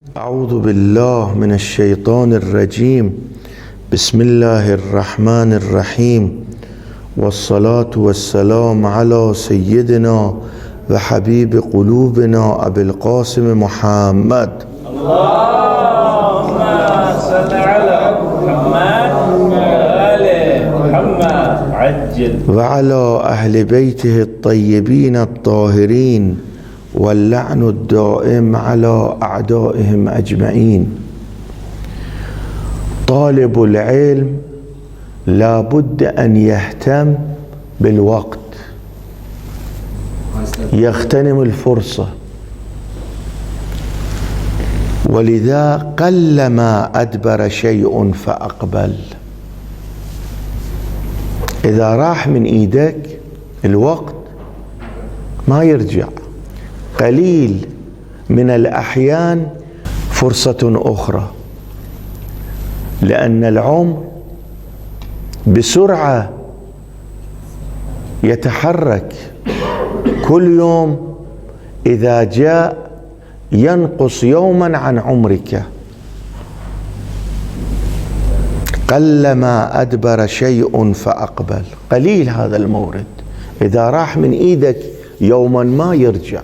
أعوذ بالله من الشيطان الرجيم. بسم الله الرحمن الرحيم، والصلاة والسلام على سيدنا وحبيب قلوبنا أبي القاسم محمد. اللهم صل على محمد وآل محمد عجل. وعلى أهل بيته الطيبين الطاهرين، واللعن الدائم على أعدائهم أجمعين. طالب العلم لا بد أن يهتم بالوقت، يغتنم الفرصة، ولذا قلما أدبر شيء فأقبل. إذا راح من إيدك الوقت ما يرجع. قليل من الأحيان فرصة أخرى، لأن العمر بسرعة يتحرك. كل يوم إذا جاء ينقص يوما عن عمرك. قلما أدبر شيء فأقبل. قليل هذا المورد، إذا راح من إيدك يوما ما يرجع.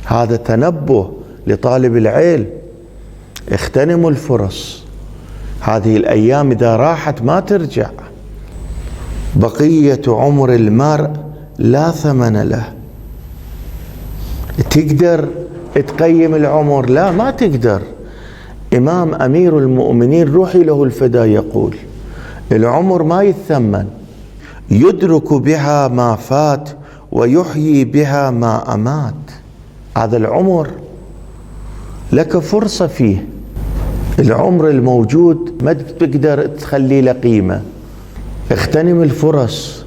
هذا تنبه لطالب العلم. اغتنموا الفرص، هذه الأيام إذا راحت ما ترجع. بقية عمر المرء لا ثمن له. تقدر تقيم العمر؟ لا، ما تقدر. إمام أمير المؤمنين روحي له الفداء يقول: العمر ما يثمن، يدرك بها ما فات ويحيي بها ما أمات. هذا العمر لك فرصة فيه. العمر الموجود ما تقدر تخلي له قيمة. اغتنم الفرص،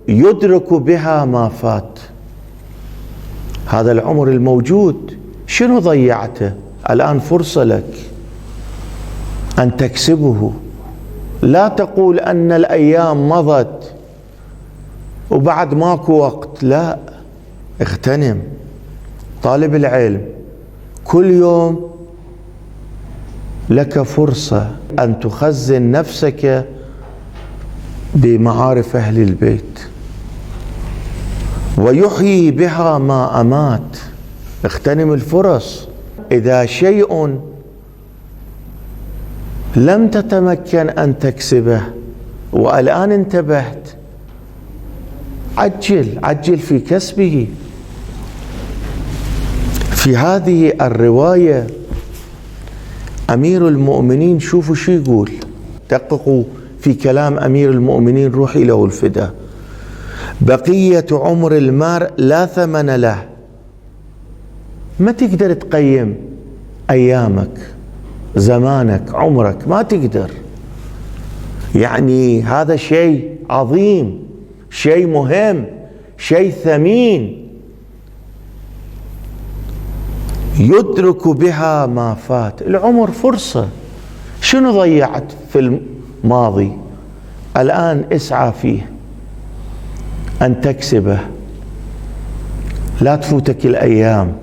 يدرك بها ما فات. هذا العمر الموجود شنو ضيعته؟ الآن فرصة لك أن تكسبه. لا تقول أن الأيام مضت وبعد ماكو وقت، لا، اغتنم. طالب العلم كل يوم لك فرصة أن تخزن نفسك بمعارف أهل البيت، ويحيي بها ما أمات. اغتنم الفرص. إذا شيء لم تتمكن أن تكسبه والآن انتبهت، عجل في كسبه. في هذه الرواية أمير المؤمنين شوفوا شو يقول، دققوا في كلام أمير المؤمنين روحي له الفداء: بقية عمر المرء لا ثمن له. ما تقدر تقيم أيامك، زمانك، عمرك، ما تقدر. يعني هذا شيء عظيم، شيء مهم، شيء ثمين. يدرك بها ما فات. العمر فرصة. شنو ضيعت في الماضي؟ الآن اسعى فيه أن تكسبه، لا تفوتك الأيام.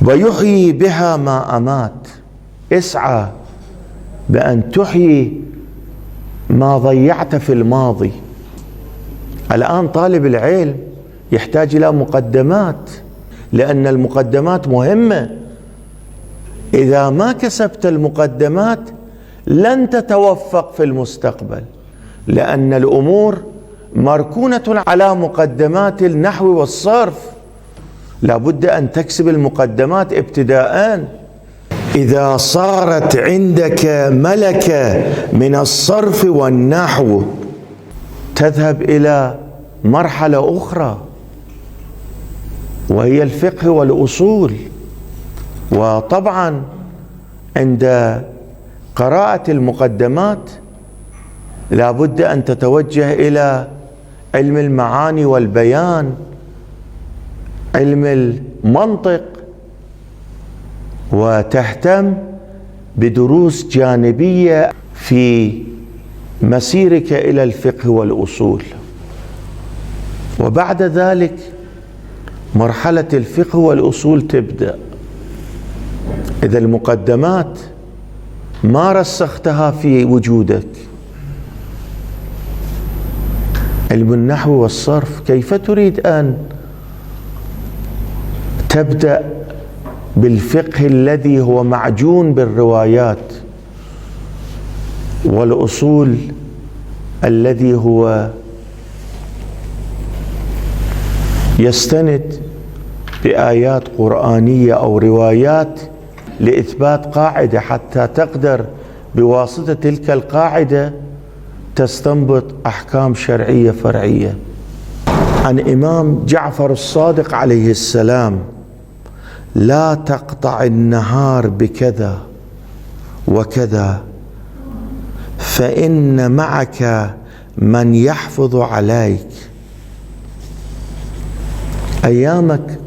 ويحيي بها ما أمات. اسعى بأن تحيي ما ضيعت في الماضي. الآن طالب العلم يحتاج إلى مقدمات، لأن المقدمات مهمة. إذا ما كسبت المقدمات لن تتوفق في المستقبل، لأن الأمور مركونة على مقدمات النحو والصرف. لا بد أن تكسب المقدمات ابتداءً. إذا صارت عندك ملكة من الصرف والنحو تذهب إلى مرحلة أخرى، وهي الفقه والأصول. وطبعا عند قراءة المقدمات لا بد أن تتوجه إلى علم المعاني والبيان، علم المنطق، وتهتم بدروس جانبية في مسيرك إلى الفقه والأصول. وبعد ذلك مرحلة الفقه والأصول تبدأ. إذا المقدمات ما رسختها في وجودك، علم النحو والصرف، كيف تريد أن تبدأ بالفقه الذي هو معجون بالروايات، والأصول الذي هو يستند بآيات قرآنية أو روايات لإثبات قاعدة، حتى تقدر بواسطة تلك القاعدة تستنبط أحكام شرعية فرعية. عن إمام جعفر الصادق عليه السلام: لا تقطع النهار بكذا وكذا فإن معك من يحفظ عليك. أيامك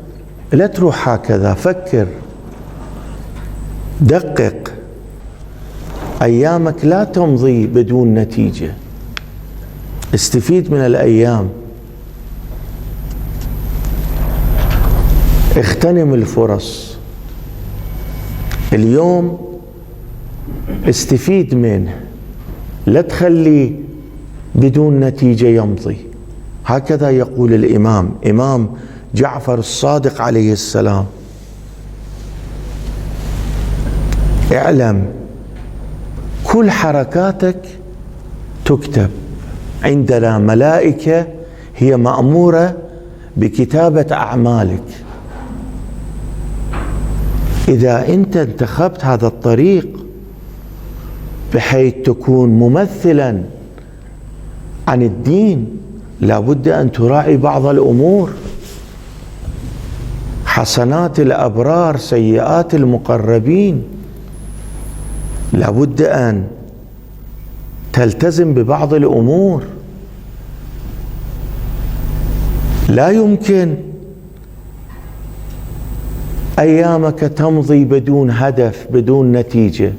لا تروح هكذا، فكر، دقق، أيامك لا تمضي بدون نتيجة، استفيد من الأيام، اغتنم الفرص، اليوم استفيد منه، لا تخلي بدون نتيجة يمضي. هكذا يقول الإمام إمام جعفر الصادق عليه السلام. اعلم كل حركاتك تكتب، عندنا ملائكة هي مأمورة بكتابة أعمالك. إذا أنت انتخبت هذا الطريق بحيث تكون ممثلا عن الدين، لابد أن تراعي بعض الأمور، حسنات الأبرار سيئات المقربين، لابد أن تلتزم ببعض الأمور. لا يمكن أيامك تمضي بدون هدف، بدون نتيجة.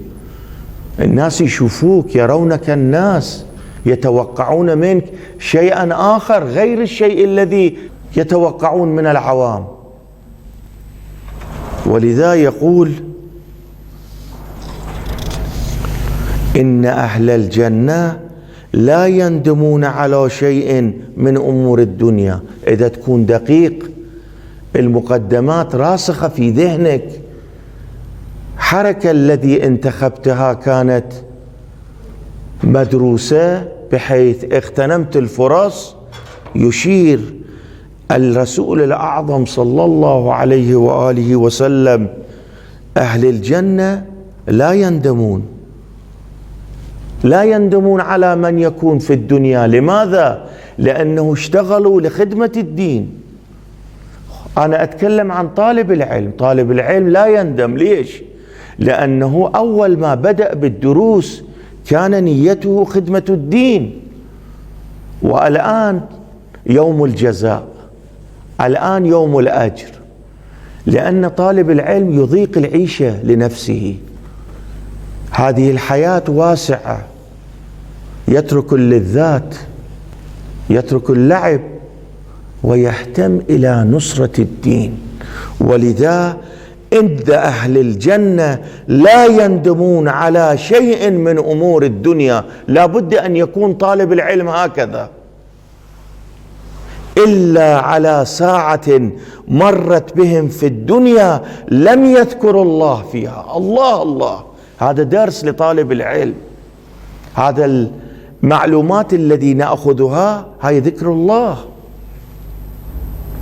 الناس يشوفوك، يرونك الناس، يتوقعون منك شيئا آخر غير الشيء الذي يتوقعون من العوام. ولذا يقول: إن أهل الجنة لا يندمون على شيء من أمور الدنيا. إذا تكون دقيق، المقدمات راسخة في ذهنك، حركة الذي انتخبتها كانت مدروسة بحيث اغتنمت الفرص. يشير الرسول الأعظم صلى الله عليه وآله وسلم: أهل الجنة لا يندمون، لا يندمون على من يكون في الدنيا. لماذا؟ لأنه اشتغلوا لخدمة الدين. أنا أتكلم عن طالب العلم، طالب العلم لا يندم. ليش؟ لأنه أول ما بدأ بالدروس كان نيته خدمة الدين، والآن يوم الجزاء، الآن يوم الأجر. لأن طالب العلم يضيق العيشة لنفسه، هذه الحياة واسعة، يترك اللذات، يترك اللعب، ويهتم إلى نصرة الدين. ولذا عند أهل الجنة لا يندمون على شيء من أمور الدنيا. لا بد أن يكون طالب العلم هكذا، إلا على ساعة مرت بهم في الدنيا لم يذكروا الله فيها. الله الله، هذا درس لطالب العلم. هذا المعلومات الذي نأخذها هي ذكر الله،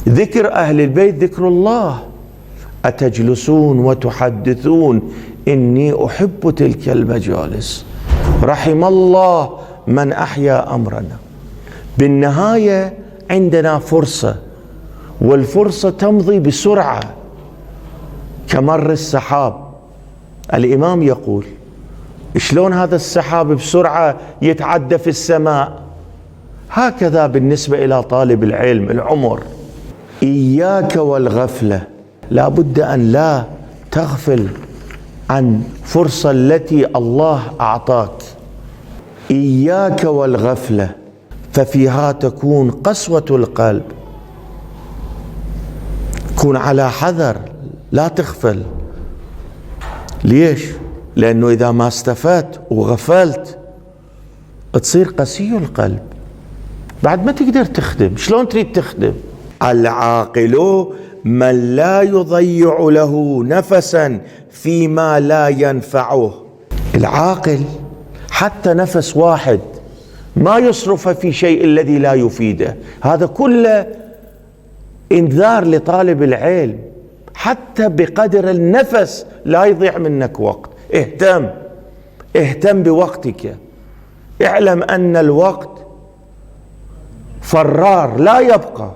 ذكر أهل البيت، ذكر الله. أتجلسون وتحدثون إني أحب تلك المجالس، رحم الله من أحيا أمرنا. بالنهاية عندنا فرصة، والفرصة تمضي بسرعة كمر السحاب. الإمام يقول: شلون هذا السحاب بسرعة يتعدى في السماء؟ هكذا بالنسبة إلى طالب العلم العمر. إياك والغفلة، لا بد أن لا تغفل عن فرصة التي الله أعطاك. إياك والغفلة، ففيها تكون قسوة القلب. كن على حذر، لا تغفل. ليش؟ لأنه إذا ما استفدت وغفلت تصير قسي القلب، بعد ما تقدر تخدم. شلون تريد تخدم؟ العاقل من لا يضيع له نفسا فيما لا ينفعه. العاقل حتى نفس واحد ما يصرف في شيء الذي لا يفيده. هذا كله انذار لطالب العلم، حتى بقدر النفس لا يضيع منك وقت. اهتم بوقتك. اعلم أن الوقت فرار لا يبقى.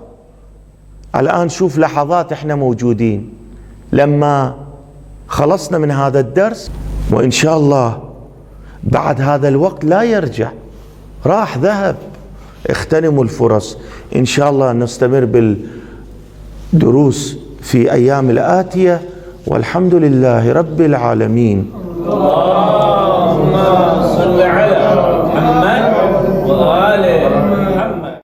الآن شوف لحظات احنا موجودين، لما خلصنا من هذا الدرس وإن شاء الله بعد هذا الوقت لا يرجع، راح ذهب. اغتنموا الفرص. إن شاء الله نستمر بالدروس في أيام الآتية، والحمد لله رب العالمين. اللهم صل